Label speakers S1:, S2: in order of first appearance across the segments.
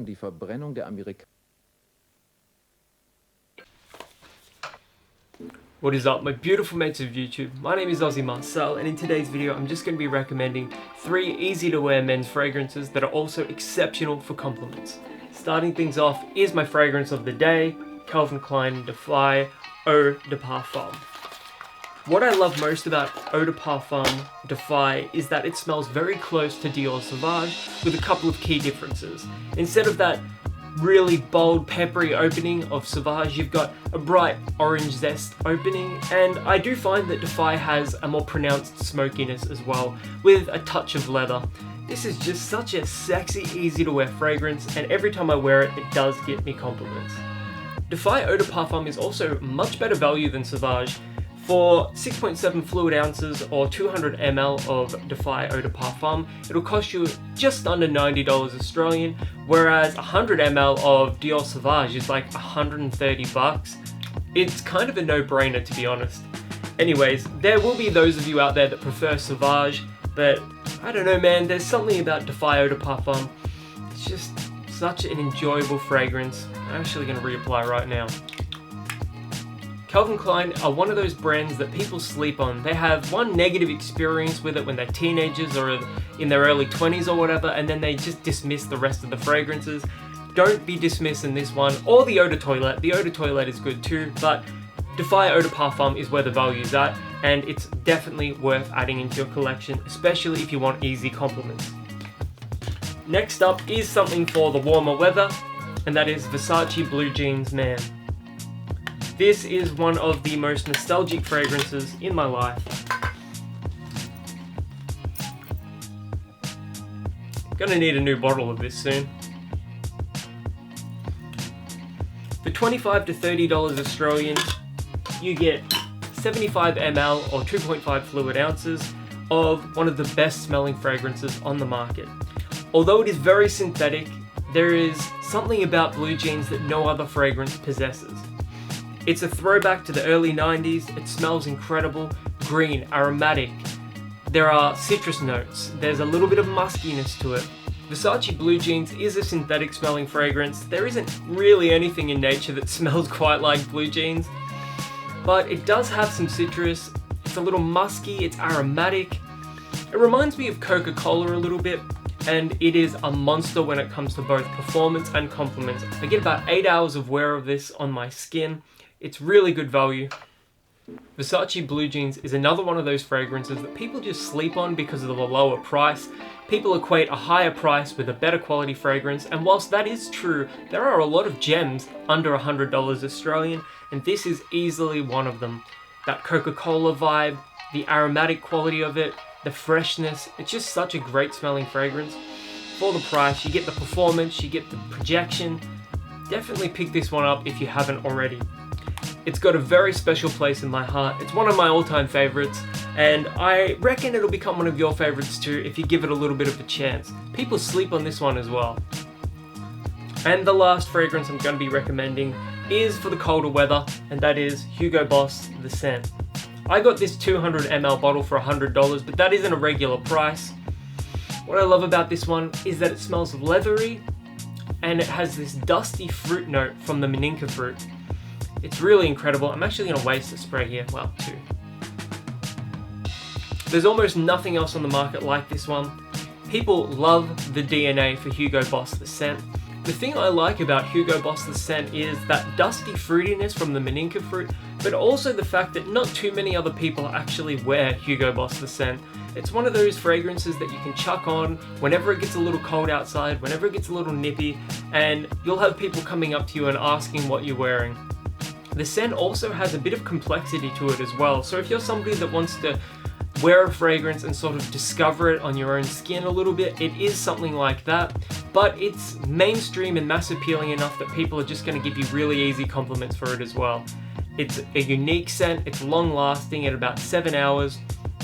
S1: die Verbrennung der Amerikaner.
S2: What is up, my beautiful mates of YouTube? My name is Aussie Marcel, and in today's video I'm just going to be recommending 3 easy to wear men's fragrances that are also exceptional for compliments. Starting things off is my fragrance of the day, Calvin Klein Defy Eau de Parfum. What I love most about Eau de Parfum Defy is that it smells very close to Dior Sauvage with a couple of key differences. Instead of that really bold peppery opening of Sauvage, you've got a bright orange zest opening, and I do find that Defy has a more pronounced smokiness as well, with a touch of leather. This is just such a sexy, easy to wear fragrance, and every time I wear it, it does get me compliments. Defy Eau de Parfum is also much better value than Sauvage. For 6.7 fluid ounces or 200 ml of Defy Eau de Parfum, it'll cost you just under $90 Australian, whereas 100 ml of Dior Sauvage is like 130 bucks. It's kind of a no-brainer, to be honest. Anyways, there will be those of you out there that prefer Sauvage, but I don't know, man, there's something about Defy Eau de Parfum. It's just such an enjoyable fragrance. I'm actually going to reapply right now. Calvin Klein are one of those brands that people sleep on. They have one negative experience with it when they're teenagers or in their early 20s or whatever, and then they just dismiss the rest of the fragrances. Don't be dismissing this one, or the Eau de Toilette. The Eau de Toilette is good too, but Defy Eau de Parfum is where the value's at, and it's definitely worth adding into your collection, especially if you want easy compliments. Next up is something for the warmer weather, and that is Versace Blue Jeans Man. This is one of the most nostalgic fragrances in my life. Gonna need a new bottle of this soon. For $25 to $30 Australian, you get 75 ml or 2.5 fluid ounces of one of the best smelling fragrances on the market. Although it is very synthetic, there is something about blue jeans that no other fragrance possesses. It's a throwback to the early 90s, it smells incredible, green, aromatic. There are citrus notes, there's a little bit of muskiness to it. Versace Blue Jeans is a synthetic smelling fragrance. There isn't really anything in nature that smells quite like blue jeans, but it does have some citrus, it's a little musky, it's aromatic. It reminds me of Coca-Cola a little bit, and it is a monster when it comes to both performance and compliments. I get about 8 hours of wear of this on my skin. It's really good value. Versace Blue Jeans is another one of those fragrances that people just sleep on because of the lower price. People equate a higher price with a better quality fragrance, and whilst that is true, there are a lot of gems under $100 Australian, and this is easily one of them. That Coca-Cola vibe, the aromatic quality of it, the freshness, it's just such a great smelling fragrance. For the price, you get the performance, you get the projection. Definitely pick this one up if you haven't already. It's got a very special place in my heart. It's one of my all-time favorites, and I reckon it'll become one of your favorites too if you give it a little bit of a chance. People sleep on this one as well. And the last fragrance I'm going to be recommending is for the colder weather, and that is Hugo Boss The Scent. I got this 200 ml bottle for $100, but that isn't a regular price. What I love about this one is that it smells leathery, and it has this dusty fruit note from the maninka fruit. It's really incredible. I'm actually going to waste a spray here. Well, 2. There's almost nothing else on the market like this one. People love the DNA for Hugo Boss The Scent. The thing I like about Hugo Boss The Scent is that dusty fruitiness from the maninka fruit, but also the fact that not too many other people actually wear Hugo Boss The Scent. It's one of those fragrances that you can chuck on whenever it gets a little cold outside, whenever it gets a little nippy, and you'll have people coming up to you and asking what you're wearing. The scent also has a bit of complexity to it as well, so if you're somebody that wants to wear a fragrance and sort of discover it on your own skin a little bit, it is something like that, but it's mainstream and mass appealing enough that people are just going to give you really easy compliments for it as well. It's a unique scent, it's long lasting at about 7 hours,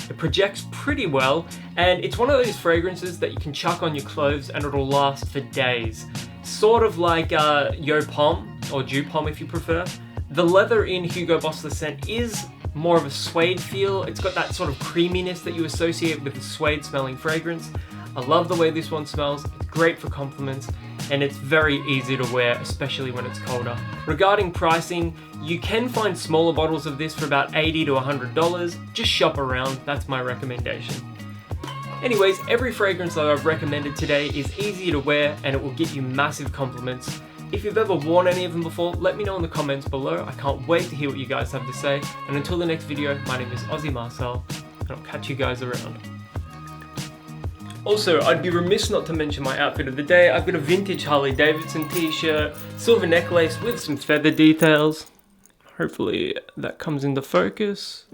S2: it projects pretty well, and it's one of those fragrances that you can chuck on your clothes and it'll last for days. Sort of like Yo Pomme, or Dew Pomme if you prefer. The leather in Hugo Boss The Scent is more of a suede feel. It's got that sort of creaminess that you associate with the suede smelling fragrance. I love the way this one smells. It's great for compliments, and it's very easy to wear, especially when it's colder. Regarding pricing, you can find smaller bottles of this for about $80 to $100. Just shop around, that's my recommendation. Anyways, every fragrance that I've recommended today is easy to wear and it will get you massive compliments. If you've ever worn any of them before, let me know in the comments below. I can't wait to hear what you guys have to say. And until the next video, my name is Aussie Marcel, and I'll catch you guys around. Also, I'd be remiss not to mention my outfit of the day. I've got a vintage Harley Davidson t-shirt, silver necklace with some feather details. Hopefully that comes into focus.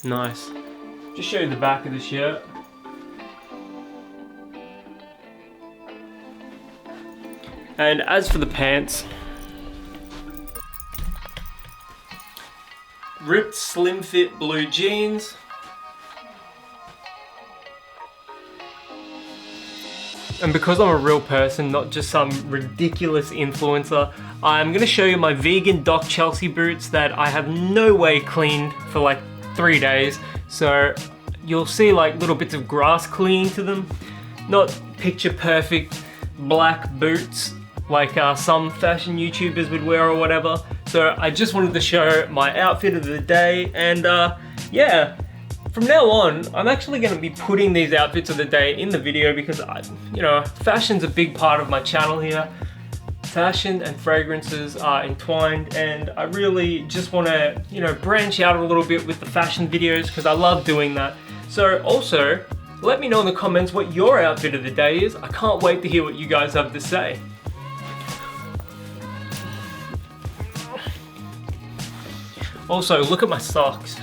S2: Nice. Just show you the back of the shirt. And as for the pants, ripped slim fit blue jeans, and because I'm a real person, not just some ridiculous influencer, I'm gonna show you my vegan Doc Chelsea boots that I have no way cleaned for like 3 days. So you'll see like little bits of grass clinging to them. Not picture perfect black boots like some fashion YouTubers would wear or whatever. So I just wanted to show my outfit of the day, and yeah, from now on, I'm actually gonna be putting these outfits of the day in the video because fashion's a big part of my channel here. Fashion and fragrances are entwined, and I really just wanna, branch out a little bit with the fashion videos because I love doing that. So also, let me know in the comments what your outfit of the day is. I can't wait to hear what you guys have to say. Also, look at my socks.